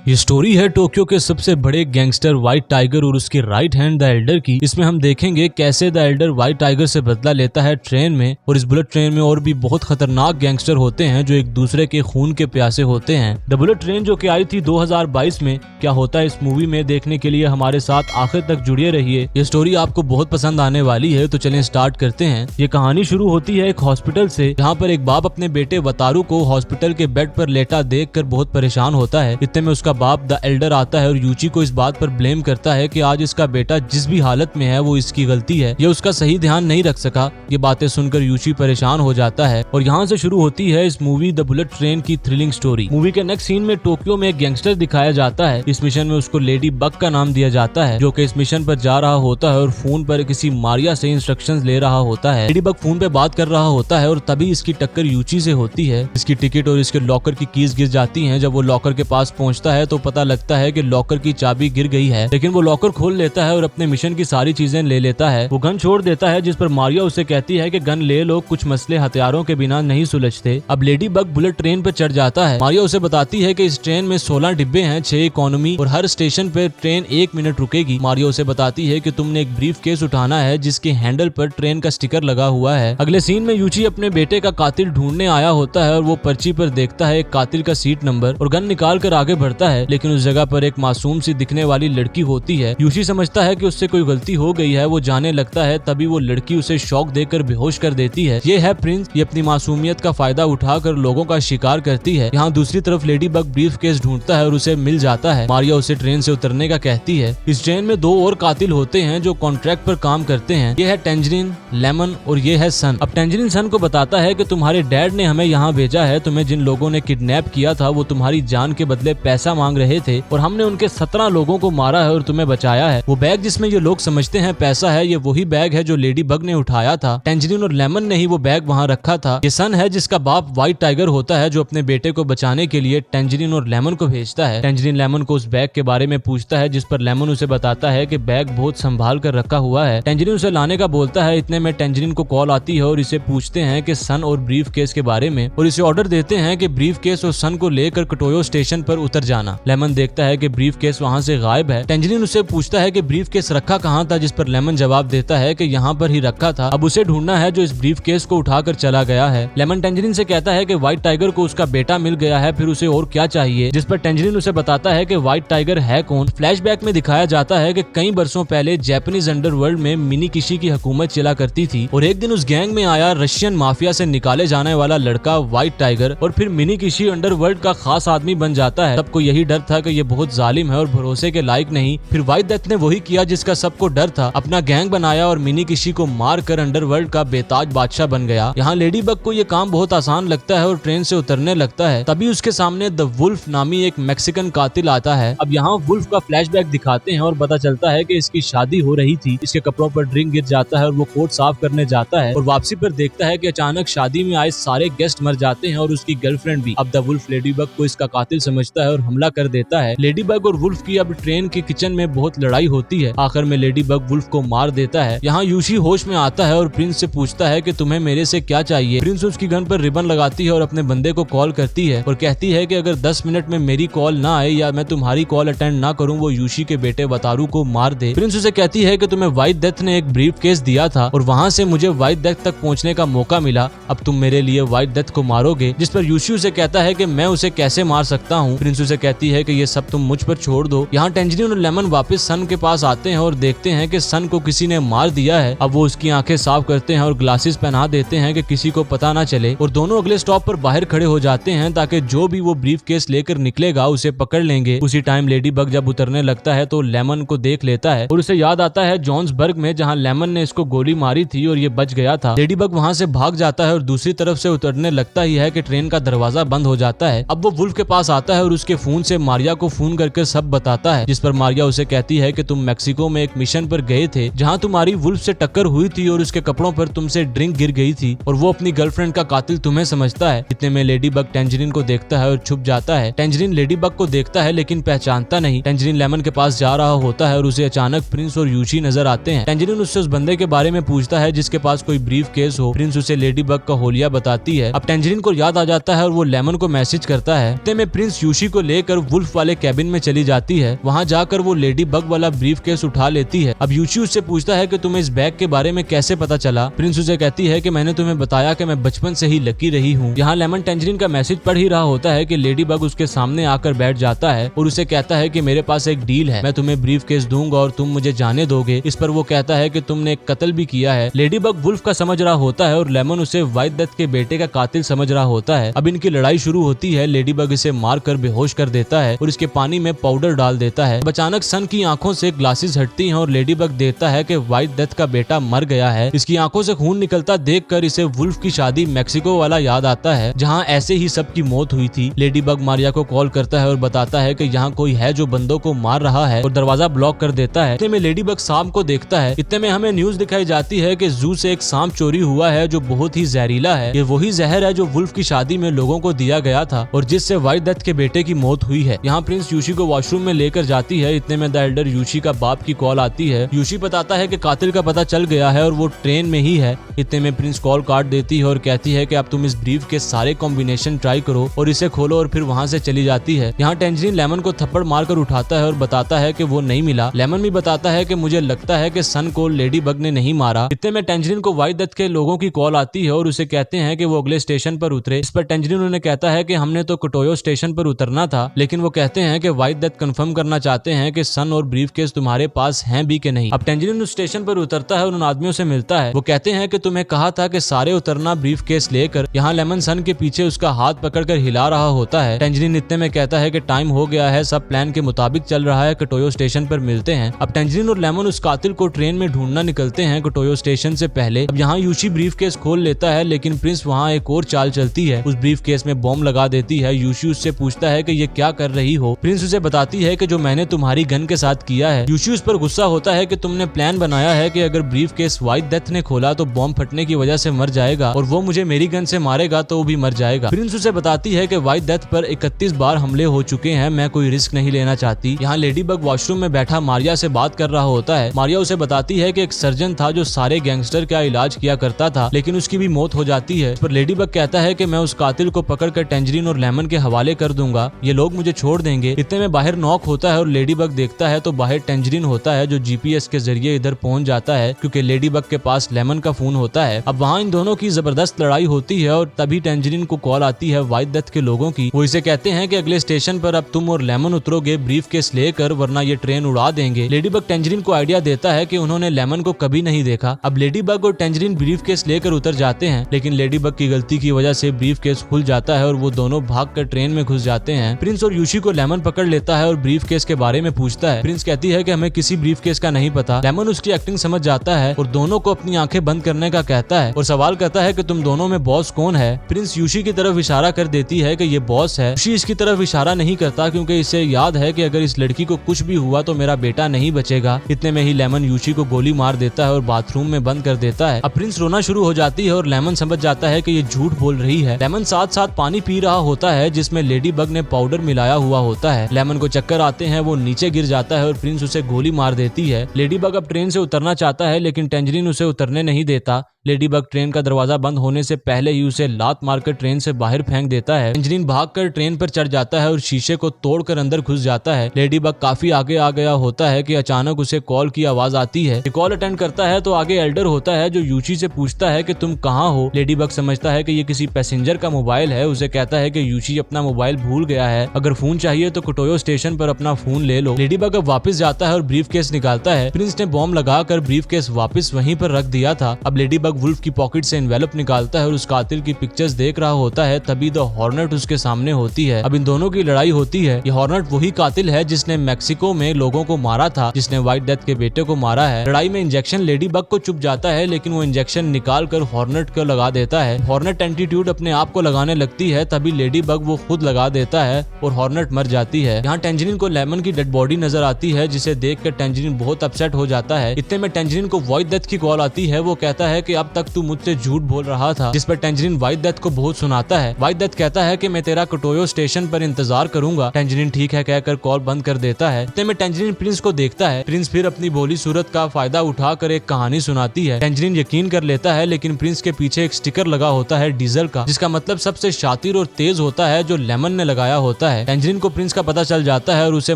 ये स्टोरी है टोक्यो के सबसे बड़े गैंगस्टर व्हाइट टाइगर और उसके राइट हैंड द एल्डर की। इसमें हम देखेंगे कैसे द एल्डर व्हाइट टाइगर से बदला लेता है ट्रेन में, और इस बुलेट ट्रेन में और भी बहुत खतरनाक गैंगस्टर होते हैं जो एक दूसरे के खून के प्यासे होते हैं। द बुलेट ट्रेन जो कि आई थी 2022 में, क्या होता है इस मूवी में देखने के लिए हमारे साथ आखिर तक जुड़े रहिए। ये स्टोरी आपको बहुत पसंद आने वाली है, तो चलें स्टार्ट करते हैं। ये कहानी शुरू होती है एक हॉस्पिटल से, जहाँ पर एक बाप अपने बेटे वतारू को हॉस्पिटल के बेड पर लेटा देखकर बहुत परेशान होता है। इतने में उसका बाप द एल्डर आता है और यूची को इस बात पर ब्लेम करता है कि आज इसका बेटा जिस भी हालत में है वो इसकी गलती है, ये उसका सही ध्यान नहीं रख सका। ये बातें सुनकर यूची परेशान हो जाता है और यहाँ से शुरू होती है इस मूवी द बुलेट ट्रेन की थ्रिलिंग स्टोरी। मूवी के नेक्स्ट सीन में टोक्यो में एक गैंगस्टर दिखाया जाता है। इस मिशन में उसको लेडी बग का नाम दिया जाता है, जो कि इस मिशन पर जा रहा होता है और फोन पर किसी मारिया से इंस्ट्रक्शंस ले रहा होता है। लेडी बग फोन पे बात कर रहा होता है और तभी इसकी टक्कर यूची से होती है। इसकी टिकट और इसके लॉकर की कीज गिर जाती हैं। जब वो लॉकर के पास पहुंचता है तो पता लगता है कि लॉकर की चाबी गिर गई है, लेकिन वो लॉकर खोल लेता है और अपने मिशन की सारी चीजें ले लेता है। वो गन छोड़ देता है, जिस पर मारिया उसे कहती है कि गन ले लो, कुछ मसले हथियारों के बिना नहीं सुलझते। अब लेडी बग बुलेट ट्रेन पर चढ़ जाता है। मारिया उसे बताती है कि इस ट्रेन में 16 डिब्बे हैं, 6 इकोनॉमी और हर स्टेशन पे ट्रेन 1 मिनट रुकेगी। मारिया उसे बताती है कि तुमने एक ब्रीफ केस उठाना है जिसके हैंडल पर ट्रेन का स्टिकर लगा हुआ है। अगले सीन में यूची अपने बेटे का कातिल ढूंढने आया होता है और वो पर्ची पर देखता है एक कातिल का सीट नंबर और गन निकाल कर आगे बढ़ता है, लेकिन उस जगह पर एक मासूम सी दिखने वाली लड़की होती है। यूची समझता है कि उससे कोई गलती हो गई है, वो जाने लगता है। तभी वो लड़की उसे शॉक देकर बेहोश कर देती है। ये है प्रिंस। ये अपनी मासूमियत का फायदा उठाकर लोगों का शिकार करती है। यहाँ दूसरी तरफ लेडी बग ब्रीफ केस ढूंढता है और उसे मिल जाता है। मारिया उसे ट्रेन से उतरने का कहती है। इस ट्रेन में 2 और कातिल होते हैं जो कॉन्ट्रैक्ट पर काम करते हैं। ये है टेंजरीन, लेमन और ये है सन। अब टेंजरीन सन को बताता है कि तुम्हारे डैड ने हमें यहाँ भेजा है। तुम्हें जिन लोगों ने किडनैप किया था वो तुम्हारी जान के बदले पैसा मांग रहे थे और हमने उनके 17 लोगों को मारा है और तुम्हें बचाया है। वो बैग जिसमें ये लोग समझते हैं पैसा है, ये वही बैग है जो लेडी बग ने उठाया था। टेंजरीन और लेमन ने ही वो बैग वहाँ रखा था। ये सन है जिसका बाप व्हाइट टाइगर होता है, जो अपने बेटे को बचाने के लिए टेंजरीन और लेमन को भेजता है। टेंजरीन लेमन को उस बैग के बारे में पूछता है, जिस पर लेमन उसे बताता है कि बैग बहुत संभाल कर रखा हुआ है। टेंजरीन उसे लाने का बोलता है। इतने में टेंजरीन को कॉल आती है और इसे पूछते हैं कि सन और ब्रीफ केस के बारे में, और इसे ऑर्डर देते हैं कि ब्रीफ केस और सन को लेकर कटोयो स्टेशन पर उतर जाना। लेमन देखता है कि ब्रीफ केस वहाँ से गायब है। टेंजरीन उससे पूछता है कि ब्रीफ केस रखा कहाँ था, जिस पर लेमन जवाब देता है कि यहाँ पर ही रखा था, अब उसे ढूंढना है जो इस ब्रीफ केस को उठाकर चला गया है। लेमन टेंजरीन से कहता है कि व्हाइट टाइगर को उसका बेटा मिल गया है, फिर उसे और क्या चाहिए, जिस पर टेंजरीन उसे बताता है कि व्हाइट टाइगर है कौन। फ्लैशबैक में दिखाया जाता है कि कई बरसों पहले जापानीज अंडरवर्ल्ड में मिनी किशी की हुकूमत चला करती थी और एक दिन उस गैंग में आया रशियन माफिया से निकाले जाने वाला लड़का व्हाइट टाइगर, और फिर मिनी किशी अंडरवर्ल्ड का खास आदमी बन जाता है। सबको यही डर था कि ये बहुत जालिम है और भरोसे के लायक नहीं। फिर व्हाइट डेथ ने वही किया जिसका सबको डर था, अपना गैंग बनाया और मिनी किशी को मार कर अंडरवर्ल्ड का बेताज बादशाह बन गया। यहाँ लेडी बग को ये काम बहुत आसान लगता है और ट्रेन से उतरने लगता है। तभी उसके सामने द वुल्फ नामी एक मैक्सिकन कातिल आता है। अब यहाँ वुल्फ का फ्लैशबैक दिखाते हैं और पता चलता है कि इसकी शादी हो रही थी। इसके कपड़ों पर ड्रिंक गिर जाता है और वो कोट साफ करने जाता है और वापसी पर देखता है कि अचानक शादी में आए सारे गेस्ट मर जाते हैं और उसकी गर्लफ्रेंड भी। अब द वुल्फ लेडी बग को इसका कातिल समझता है और हमला कर देता है। लेडी बग और वुल्फ की अब ट्रेन के किचन में बहुत लड़ाई होती है। आखिर में लेडी बग वुल्फ को मार देता है। यहाँ यूशी होश में आता है और प्रिंस से पूछता है कि तुम्हें मेरे से क्या चाहिए। प्रिंस उसकी गन पर रिबन लगाती है और अपने बंदे को कॉल करती है और कहती है कि अगर 10 मिनट में मेरी कॉल ना आए या मैं तुम्हारी कॉल अटेंड ना करूं, वो यूशी के बेटे वतारू को मार दे। प्रिंस उसे कहती है कि तुम्हें व्हाइट डेथ ने एक ब्रीफ केस दिया था और वहाँ से मुझे व्हाइट डेथ तक पहुँचने का मौका मिला, अब तुम मेरे लिए व्हाइट डेथ को मारोगे। जिस पर यूशी उसे कहता है कि मैं उसे कैसे मार सकता हूँ। प्रिंस उसे कहती है कि ये सब तुम मुझ पर छोड़ दो। यहाँ टेंजरीन और लेमन वापस सन के पास आते हैं और देखते हैं कि सन को किसी ने मार दिया है। अब वो उसकी आंखें साफ करते हैं और ग्लासेस पहना देते हैं कि किसी को पता ना चले, और दोनों अगले स्टॉप पर बाहर खड़े हो जाते हैं ताकि जो भी वो ब्रीफ केस लेकर निकलेगा उसे पकड़ लेंगे। उसी टाइम लेडी बग जब उतरने लगता है तो लेमन को देख लेता है और उसे याद आता है जोन्सबर्ग में जहाँ लेमन ने इसको गोली मारी थी और ये बच गया था। लेडी बग वहाँ से भाग जाता है और दूसरी तरफ से उतरने लगता ही है कि ट्रेन का दरवाजा बंद हो जाता है। अब वो वुल्फ के पास आता है और उसके फोन से मारिया को फोन करके सब बताता है, जिस पर मारिया उसे कहती है कि तुम मैक्सिको में एक मिशन पर गए थे जहाँ तुम्हारी वुल्फ से टक्कर हुई थी और उसके कपड़ों पर तुमसे ड्रिंक गिर गई थी और वो अपनी गर्लफ्रेंड का कातिल तुम्हें समझता है। इतने में लेडी बग टेंजरीन को देखता है और छुप जाता है। टेंजरीन लेडी बग को देखता है लेकिन पहचानता नहीं। टेंजरीन लेमन के पास जा रहा होता है और उसे अचानक प्रिंस और यूशी नजर आते हैं। टेंजरीन उससे उस बंदे के बारे में पूछता है जिसके पास कोई ब्रीफ केस हो। प्रिंस उसे लेडी बग का होलिया बताती है। अब टेंजरीन को याद आ जाता है और वो लेमन को मैसेज करता है। इतने में प्रिंस यूशी को लेकर लेकर वुल्फ वाले कैबिन में चली जाती है। वहाँ जाकर वो लेडी बग वाला ब्रीफ केस उठा लेती है। अब यूची उससे पूछता है कि तुम्हें इस बैग के बारे में कैसे पता चला। प्रिंस उसे कहती है कि मैंने तुम्हें बताया कि मैं बचपन से ही लकी रही हूँ। यहाँ लेमन टेंजरीन का मैसेज पढ़ ही रहा होता है कि लेडी बग उसके सामने आकर बैठ जाता है और उसे कहता है कि मेरे पास एक डील है, मैं तुम्हें ब्रीफ केस दूंगा और तुम मुझे जाने दोगे। इस पर वो कहता है कि तुमने एक कत्ल भी किया है। लेडी बग वुल्फ का समझ रहा होता है और लेमन उसे व्हाइट डेथ के बेटे का कातिल समझ रहा होता है। अब इनकी लड़ाई शुरू होती है। लेडी बग इसे मार कर बेहोश कर देता है और इसके पानी में पाउडर डाल देता है। अचानक सन की आंखों से ग्लासेस हटती हैं और लेडी बग देखता है कि व्हाइट डेथ का बेटा मर गया है। इसकी आंखों से खून निकलता देखकर इसे वुल्फ की शादी मैक्सिको वाला याद आता है, जहां ऐसे ही सबकी मौत हुई थी। लेडी बग मारिया को कॉल करता है और बताता है कि यहाँ कोई है जो बंदों को मार रहा है और दरवाजा ब्लॉक कर देता है। इतने में लेडी बग सांप को देखता है। इतने में हमें न्यूज दिखाई जाती है कि जू से एक सांप चोरी हुआ है जो बहुत ही जहरीला है। ये वही जहर है जो वुल्फ की शादी में लोगों को दिया गया था और जिससे व्हाइट डेथ के बेटे की मौत हुई है। यहाँ प्रिंस यूशी को वॉशरूम में लेकर जाती है। इतने में द एल्डर यूशी का बाप की कॉल आती है। यूशी बताता है कि कातिल का पता चल गया है और वो ट्रेन में ही है। इतने में प्रिंस कॉल काट देती है और कहती है कि अब तुम इस ब्रीफ के सारे कॉम्बिनेशन ट्राई करो और इसे खोलो और फिर वहाँ से चली जाती है। यहाँ टेंजरीन लेमन को थप्पड़ मारकर उठाता है और बताता है कि वो नहीं मिला। लेमन भी बताता है कि मुझे लगता है कि सन को लेडी बग ने नहीं मारा। इतने में टेंजरीन को व्हाइट डेथ के लोगों की कॉल आती है और उसे कहते हैं कि वो अगले स्टेशन पर उतरे। इस पर टेंजरीन उन्हें कहता है कि हमने तो कोटोयो स्टेशन पर उतरना था, लेकिन वो कहते हैं कि व्हाइट डेथ कंफर्म करना चाहते हैं कि सन और ब्रीफ केस तुम्हारे पास हैं भी कि नहीं। अब टेंजरीन उस स्टेशन पर उतरता है और उन आदमियों से मिलता है। वो कहते हैं कि तुम्हें कहा था कि सारे उतरना ब्रीफ केस लेकर। यहाँ लेमन सन के पीछे उसका हाथ पकड़कर हिला रहा होता है। टेंजरीन इतने में कहता है कि टाइम हो गया है, सब प्लान के मुताबिक चल रहा है, कोटोयो स्टेशन पर मिलते हैं। अब टेंजरीन और लेमन उस कातिल को ट्रेन में ढूंढना निकलते हैं कोटोयो स्टेशन से पहले। अब यहाँ यूशी ब्रीफ केस खोल लेता है, लेकिन प्रिंस वहाँ एक और चाल चलती है, उस ब्रीफ केस में बॉम्ब लगा देती है। यूशी उससे पूछता है कि ये क्या कर रही हो। प्रिंस उसे बताती है कि जो मैंने तुम्हारी गन के साथ किया है। यूशी उस पर गुस्सा होता है कि तुमने प्लान बनाया है कि अगर ब्रीफ केस व्हाइट डेथ ने खोला तो बॉम्ब फटने की वजह से मर जाएगा और वो मुझे मेरी गन से मारेगा तो वो भी मर जाएगा। प्रिंस उसे बताती है कि व्हाइट डेथ पर 31 बार हमले हो चुके हैं, मैं कोई रिस्क नहीं लेना चाहती। यहाँ लेडी बग वॉशरूम में बैठा मारिया से बात कर रहा होता है। मारिया उसे बताती है कि एक सर्जन था जो सारे गैंगस्टर का इलाज किया करता था, लेकिन उसकी भी मौत हो जाती है। पर लेडी बग कहता है कि मैं उस कातिल को पकड़कर टेंजरीन और लेमन के हवाले कर दूंगा, ये लोग मुझे छोड़ देंगे। इतने में बाहर नॉक होता है और लेडी बग देखता है तो बाहर टेंजरीन होता है जो जीपीएस के जरिए इधर पहुंच जाता है, क्योंकि लेडी बग के पास लेमन का फोन होता है। अब वहाँ इन दोनों की जबरदस्त लड़ाई होती है और तभी टेंजरीन को कॉल आती है व्हाइट डेथ के लोगों की। वो इसे कहते हैं कि अगले स्टेशन पर अब तुम और लेमन उतरोगे ब्रीफ केस लेकर, वरना ये ट्रेन उड़ा देंगे। लेडी बग टेंजरीन को आइडिया देता है कि उन्होंने लेमन को कभी नहीं देखा। अब लेडी बग और टेंजरीन ब्रीफ केस लेकर उतर जाते हैं, लेकिन लेडी बग की गलती की वजह से ब्रीफ केस खुल जाता है और वो दोनों भागकर ट्रेन में घुस जाते हैं। प्रिंस और यूशी को लेमन पकड़ लेता है और ब्रीफ केस के बारे में पूछता है। प्रिंस कहती है कि हमें किसी ब्रीफ केस का नहीं पता। लेमन उसकी एक्टिंग समझ जाता है और दोनों को अपनी आंखें बंद करने का कहता है और सवाल करता है कि तुम दोनों में बॉस कौन है। प्रिंस यूशी की तरफ इशारा कर देती है कि ये बॉस है। यूशी इसकी तरफ इशारा नहीं करता क्योंकि इसे याद है कि अगर इस लड़की को कुछ भी हुआ तो मेरा बेटा नहीं बचेगा। इतने में ही लेमन यूशी को गोली मार देता है और बाथरूम में बंद कर देता है। अब प्रिंस रोना शुरू हो जाती है और लेमन समझ जाता है कि ये झूठ बोल रही है। लेमन साथ साथ पानी पी रहा होता है जिसमें लेडी बग ने पाउडर मिलाया हुआ होता है। लेमन को चक्कर आते हैं, वो नीचे गिर जाता है और प्रिंस उसे गोली मार देती है। लेडी बग अब ट्रेन से उतरना चाहता है, लेकिन टेंजरीन उसे उतरने नहीं देता। लेडी बग ट्रेन का दरवाजा बंद होने से पहले ही उसे लात मारकर ट्रेन से बाहर फेंक देता है। टेंजरीन भागकर ट्रेन पर चढ़ जाता है और शीशे को तोड़कर अंदर घुस जाता है। लेडी बग काफी आगे आ गया होता है कि अचानक उसे कॉल की आवाज आती है। कॉल अटेंड करता है तो आगे एल्डर होता है जो यूची से पूछता है कि तुम कहाँ हो। लेडी बग समझता है कि ये किसी पैसेंजर का मोबाइल है। उसे कहता है कि यूची अपना मोबाइल भूल गया है, अगर फोन चाहिए तो कोटोयो स्टेशन पर अपना फोन ले लो। लेडी बग अब वापस जाता है और ब्रीफ केस निकालता है। प्रिंस ने बॉम्ब लगाकर ब्रीफ केस वापस वहीं पर रख दिया था। अब लेडी बग वुल्फ की पॉकेट से एनवेलप निकालता है और उस कातिल की पिक्चर्स देख रहा होता है, तभी द हॉर्नेट उसके सामने होती है। अब इन दोनों की लड़ाई होती है। ये हॉर्नेट वही कातिल है जिसने मैक्सिको में लोगों को मारा था, जिसने व्हाइट डेथ के बेटे को मारा है। लड़ाई में इंजेक्शन लेडी बग को चुप जाता है, लेकिन वो इंजेक्शन निकाल कर हॉर्नेट को लगा देता है। हॉर्नेट एंटीट्यूड अपने आप को लगाने लगती है, तभी लेडी बग वो खुद लगा देता है और हॉर्नेट मर जाती है। यहाँ टेंजरीन को लेमन की डेड बॉडी नजर आती है, जिसे देख कर टेंजरीन बहुत अपसेट हो जाता है। इतने में टेंजरीन को व्हाइट डेथ की कॉल आती है। वो कहता है कि अब तक तू मुझसे झूठ बोल रहा था, जिस पर टेंजरीन व्हाइट डेथ को बहुत सुनाता है। व्हाइट डेथ कहता है कि मैं तेरा कोटोयो स्टेशन पर इंतजार करूंगा। टेंजरीन ठीक है कहकर कॉल बंद कर देता है। इतने में टेंजरीन प्रिंस को देखता है। प्रिंस फिर अपनी भोली सूरत का फायदा उठाकर एक कहानी सुनाती है। टेंजरीन यकीन कर लेता है, लेकिन प्रिंस के पीछे एक स्टिकर लगा होता है डीजल का, जिसका मतलब सबसे शातिर और तेज होता है, जो लेमन ने लगाया होता है। है। टेंजरीन को प्रिंस का पता चल जाता है और उसे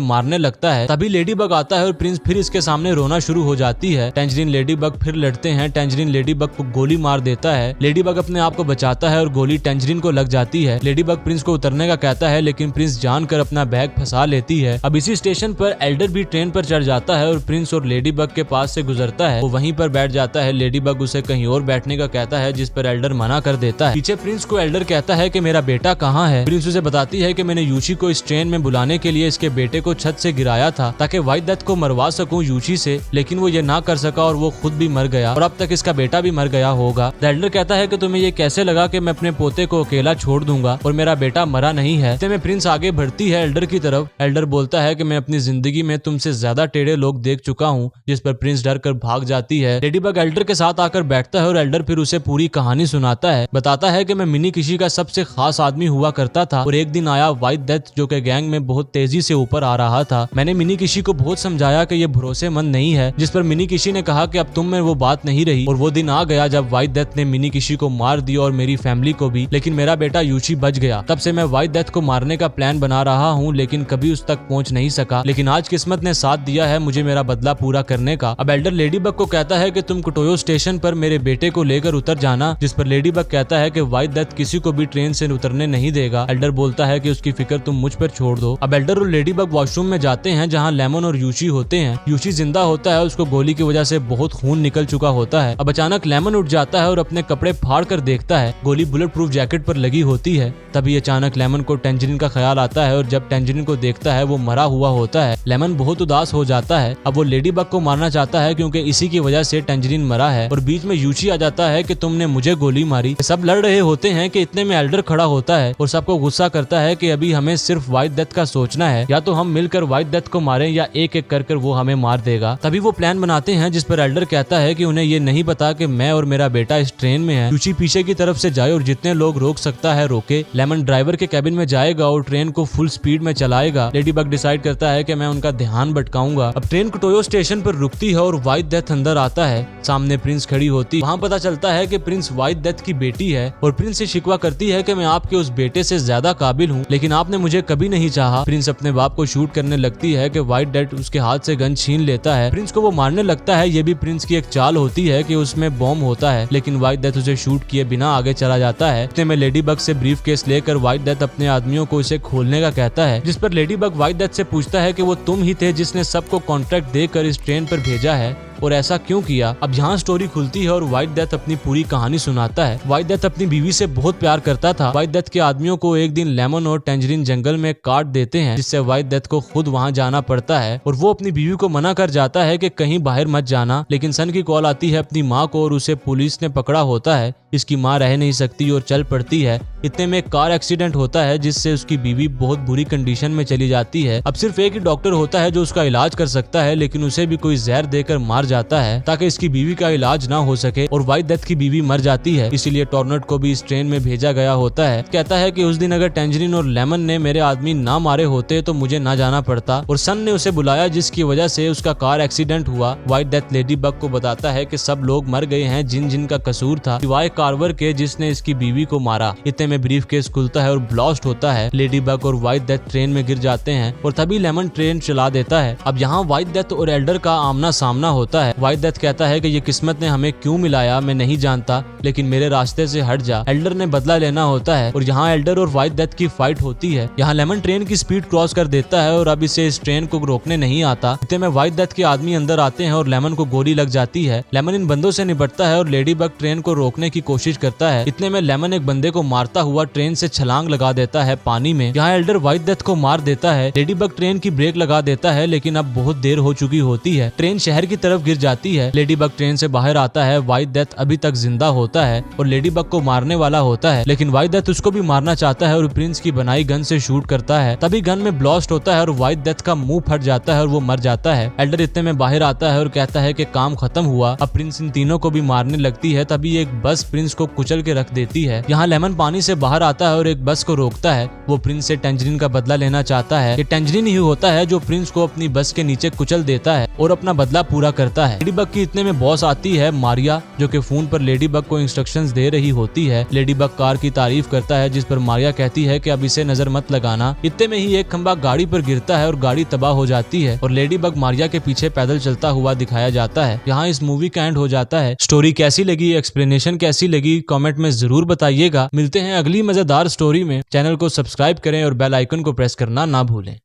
मारने लगता है। तभी लेडी बग आता है और प्रिंस फिर इसके सामने रोना शुरू हो जाती है। टेंजरीन लेडी बग फिर लड़ते हैं। टेंजरीन लेडी बग को गोली मार देता है। लेडी बग अपने आप को बचाता है और गोली टेंजरीन को लग जाती है। लेडी बग प्रिंस को उतरने का कहता है, लेकिन प्रिंस जानकर अपना बैग फंसा लेती है। अब इसी स्टेशन पर एल्डर भी ट्रेन पर चढ़ जाता है और प्रिंस और लेडी बग के पास से गुजरता है। वो वहीं पर बैठ जाता है। लेडी बग उसे कहीं और बैठने का कहता है, जिस पर एल्डर मना कर देता है। पीछे प्रिंस को एल्डर कहता है कि मेरा बेटा कहाँ है। प्रिंस उसे बताती है कि मैंने यूची को इस ट्रेन में बुलाने के लिए इसके बेटे को छत से गिराया था ताकि व्हाइट डेथ को मरवा सकूं यूची से, लेकिन वो ये ना कर सका और वो खुद भी मर गया और अब तक इसका बेटा भी मर गया होगा। एल्डर कहता है कि तुम्हें ये कैसे लगा कि मैं अपने पोते को अकेला छोड़ दूंगा और मेरा बेटा मरा नहीं है। इतने में प्रिंस आगे बढ़ती है एल्डर की तरफ। एल्डर बोलता है कि मैं अपनी जिंदगी में तुमसे ज्यादा टेढ़े लोग देख चुका हूँ, जिस पर प्रिंस डर कर भाग जाती है। लेडी बग एल्डर के साथ आकर बैठता है और एल्डर फिर उसे पूरी कहानी सुनाता है। बताता है कि मैं मिनी किशी का सबसे खास आदमी हुआ करता था और एक दिन आया व्हाइट डेथ जो कि गैंग में बहुत तेजी से ऊपर आ रहा था। मैंने मिनी किशी को बहुत समझाया कि ये भरोसेमंद नहीं है, जिस पर मिनी किशी ने कहा कि अब तुम में वो बात नहीं रही और वो दिन आ गया जब व्हाइट डेथ ने मिनी किशी को मार दिया और मेरी फैमिली को भी, लेकिन मेरा बेटा यूची बच गया। तब से मैं व्हाइट डेथ को मारने का प्लान बना रहा हूँ, लेकिन कभी उस तक पहुँच नहीं सका, लेकिन आज किस्मत ने साथ दिया है मुझे मेरा बदला पूरा करने का। अब एल्डर लेडी बग को कहता है कि तुम कुटोयो स्टेशन पर मेरे बेटे को लेकर उतर जाना, जिस पर लेडी बग कहता है कि व्हाइट डेथ किसी को भी ट्रेन से उतरने नहीं देगा। एल्डर बोलता है कि उसकी फिक्र तुम मुझ पर छोड़ दो। अब एल्डर और लेडी बग वॉशरूम में जाते हैं जहाँ लेमन और यूची होते हैं। यूची जिंदा होता है, उसको गोली की वजह से बहुत खून निकल चुका होता है। अब अचानक लेमन उठ जाता है और अपने कपड़े फाड़ कर देखता है, गोली बुलेट प्रूफ जैकेट पर लगी होती है। तभी अचानक लेमन को टेंजरीन का ख्याल आता है और जब टेंजरीन को देखता है वो मरा हुआ होता है। लेमन बहुत उदास हो जाता है। अब वो लेडी बग को मारना चाहता है क्योंकि इसी की वजह से टेंजरीन मरा है और बीच में यूची आ जाता है कि तुमने मुझे गोली मारी। सब लड़ रहे होते हैं कि इतने में एल्डर खड़ा होता है और सबको गुस्सा करता है कि अभी हमें सिर्फ व्हाइट डेथ का सोचना है, या तो हम मिलकर व्हाइट डेथ को मारें या एक एक कर वो हमें मार देगा। तभी वो प्लान बनाते हैं जिस पर एल्डर कहता है कि उन्हें ये नहीं पता कि मैं और मेरा बेटा इस ट्रेन में है। यूची पीछे की तरफ से जाए और जितने लोग रोक सकता है रोके। लेमन ड्राइवर के कैबिन में जाएगा और ट्रेन को फुल स्पीड में चलाएगा। लेडी बग डिसाइड करता है कि मैं उनका ध्यान भटकाऊंगा। अब ट्रेन कुटोयो स्टेशन पर रुकती है और व्हाइट डेथ अंदर आता है। सामने प्रिंस खड़ी होती। वहाँ पता चलता है कि प्रिंस व्हाइट डेथ की बेटी है और प्रिंस से शिकवा करती है कि मैं आपके उस बेटे से ज्यादा काबिल हूँ, लेकिन आपने मुझे कभी नहीं चाहा। प्रिंस अपने बाप को शूट करने लगती है कि व्हाइट डेथ उसके हाथ से गन छीन लेता है। प्रिंस को वो मारने लगता है। ये भी प्रिंस की एक चाल होती है कि उसमें बॉम्ब होता है, लेकिन व्हाइट डेथ उसे शूट किए बिना आगे चला जाता है। इतने में लेडी बग से ब्रीफ केस लेकर व्हाइट डेथ अपने आदमियों को इसे खोलने का कहता है, जिस पर लेडी बग व्हाइट डेथ से पूछता है कि वो तुम ही थे जिसने सबको कॉन्ट्रैक्ट देकर इस ट्रेन पर भेजा है और ऐसा क्यों किया। अब यहाँ स्टोरी खुलती है और व्हाइट डेथ अपनी पूरी कहानी सुनाता है। व्हाइट डेथ अपनी बीवी से बहुत प्यार करता था। व्हाइट डेथ के आदमियों को एक दिन लेमन और टेंजरीन जंगल में काट देते हैं, जिससे व्हाइट डेथ को खुद वहाँ जाना पड़ता है और वो अपनी बीवी को मना कर जाता है कि कहीं बाहर मत जाना। लेकिन सन की कॉल आती है अपनी माँ को और उसे पुलिस ने पकड़ा होता है। इसकी माँ रह नहीं सकती और चल पड़ती है। इतने में एक कार एक्सीडेंट होता है जिससे उसकी बीवी बहुत बुरी कंडीशन में चली जाती है। अब सिर्फ एक ही डॉक्टर होता है जो उसका इलाज कर सकता है, लेकिन उसे भी कोई जहर देकर मार जाता है ताकि इसकी बीवी का इलाज ना हो सके और व्हाइट डेथ की बीवी मर जाती है। इसीलिए टॉर्नेट को भी इस ट्रेन में भेजा गया होता है। कहता है कि उस दिन अगर टेंजरीन और लेमन ने मेरे आदमी ना मारे होते तो मुझे ना जाना पड़ता और सन ने उसे बुलाया जिसकी वजह से उसका कार एक्सीडेंट हुआ। व्हाइट डेथ लेडी बग को बताता है कि सब लोग मर गए हैं जिन जिन का कसूर था, सिवाय कार्वर के जिसने इसकी बीवी को मारा। इतने में ब्रीफ केस खुलता है और ब्लास्ट होता है। लेडी बग और व्हाइट डेथ ट्रेन में गिर जाते हैं और तभी लेमन ट्रेन चला देता है। अब यहाँ व्हाइट डेथ और एल्डर का आमना सामना होता है। व्हाइट डेथ कहता है कि ये किस्मत ने हमें क्यों मिलाया मैं नहीं जानता, लेकिन मेरे रास्ते से हट जा। एल्डर ने बदला लेना होता है और यहाँ एल्डर और व्हाइट डेथ की फाइट होती है। यहाँ लेमन ट्रेन की स्पीड क्रॉस कर देता है और अब इसे इस ट्रेन को रोकने नहीं आता। इतने में व्हाइट डेथ के आदमी अंदर आते हैं और लेमन को गोली लग जाती है। लेमन इन बंदों से निपटता है और लेडी बग ट्रेन को रोकने की कोशिश करता है। इतने में लेमन एक बंदे को मारता हुआ ट्रेन से छलांग लगा देता है पानी में। यहाँ एल्डर व्हाइट डेथ को मार देता है। लेडी बग ट्रेन की ब्रेक लगा देता है, लेकिन अब बहुत देर हो चुकी होती है। ट्रेन शहर की तरफ गिर जाती है। लेडी बग ट्रेन से बाहर आता है। व्हाइट डेथ अभी तक जिंदा होता है और लेडी बग को मारने वाला होता है, लेकिन व्हाइट डेथ उसको भी मारना चाहता है और प्रिंस की बनाई गन से शूट करता है। तभी गन में ब्लास्ट होता है और व्हाइट डेथ का मुंह फट जाता है और वो मर जाता है। एल्डर इतने में बाहर आता है और कहता है कि काम खत्म हुआ। अब प्रिंस इन तीनों को भी मारने लगती है। तभी एक बस प्रिंस को कुचल के रख देती है। यहाँ लेमन पानी से बाहर आता है और एक बस को रोकता है। वो प्रिंस से टेंजरीन का बदला लेना चाहता है। ये टेंजरीन ही होता है जो प्रिंस को अपनी बस के नीचे कुचल देता है और अपना बदला पूरा करता है। लेडीबग की इतने में बॉस आती है मारिया, जो कि फोन पर लेडीबग को इंस्ट्रक्शंस दे रही होती है। लेडीबग कार की तारीफ करता है, जिस पर मारिया कहती है कि अब इसे नजर मत लगाना। इतने में ही एक खंबा गाड़ी पर गिरता है और गाड़ी तबाह हो जाती है और लेडीबग मारिया के पीछे पैदल चलता हुआ दिखाया जाता है। यहाँ इस मूवी का एंड हो जाता है। स्टोरी कैसी लगी, एक्सप्लेनेशन कैसी लगी, कमेंट में जरूर बताइएगा। मिलते हैं अगली मजेदार स्टोरी में। चैनल को सब्सक्राइब करें और बेल आइकन को प्रेस करना ना भूलें।